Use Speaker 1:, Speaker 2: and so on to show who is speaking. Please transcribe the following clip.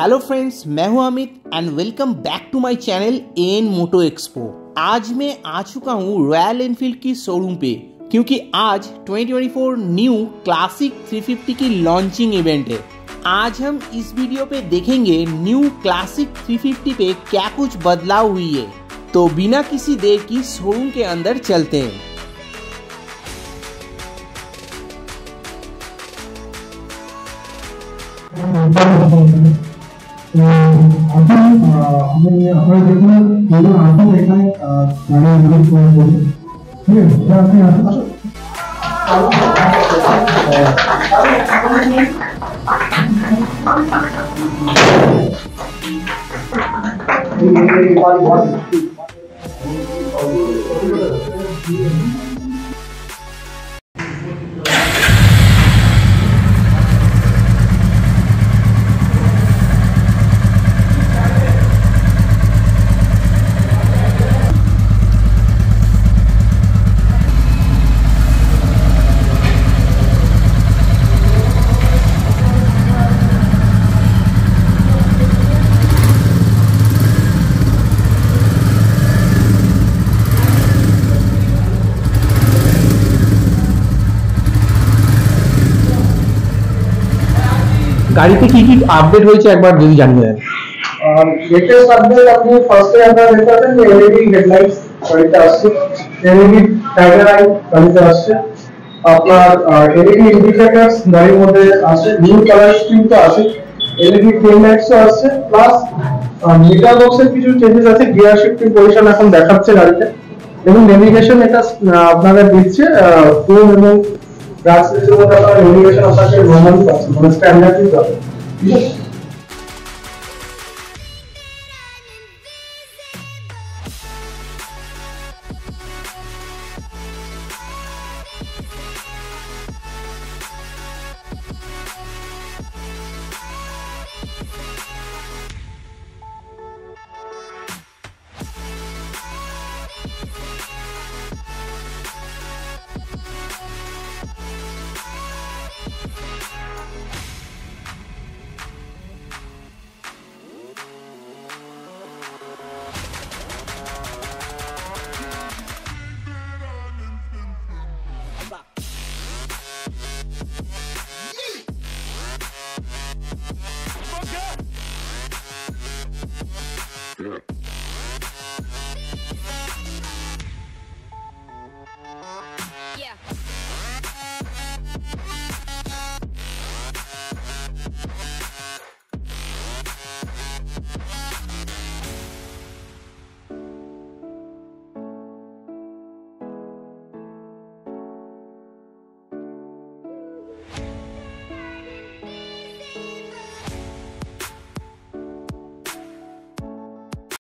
Speaker 1: Hello friends, मैं हूं Amit and welcome back to my channel N moto expo. आज मैं आ चुका हूं रॉयल एनफील्ड की शोरूम पे, क्योंकि आज 2024 न्यू क्लासिक 350 की लॉन्चिंग इवेंट है। आज हम इस वीडियो पे देखेंगे न्यू क्लासिक 350 पे क्या कुछ बदलाव हुई है। तो बिना किसी देर की शोरूम के अंदर चलते हैं।
Speaker 2: अभी हमें अपने देखना पूरा आंखों देखना है गाड़ी अंदर को ठीक है क्या आपने यहाँ
Speaker 3: গাড়িতে কি কি আপডেট হয়েছে একবার যদি জানিয়ে দেন।
Speaker 2: लेटेस्ट अपडेट अपने फर्स्ट डे আমরা দেখতে পাচ্ছেন যে এলইডি হেডলাইটস গাড়িতে আসছে, এলইডি টাইগার আই গাড়িতে আসছে, আপনার এলইডি ইন্ডিকেটরস গাড়ির মধ্যে আসছে, নিউ কালার স্ক্রিন তো আছে, এলইডি টেল লাইটসও আসছে, প্লাস মিটার বক্সের কিছু চেঞ্জেস আছে, গিয়ার শিফটিং পজিশন এখন দেখাচ্ছে গাড়িতে, এবং নেভিগেশন এটা আপনাদের দিচ্ছে ফোন এবং গ্লাস এর মধ্যে আপনারা নেভিগেশন আপনাকে নরমালি পাচ্ছেন, মানে স্ট্যান্ডার্ডই পাবেন, ঠিক আছে।
Speaker 4: Yeah.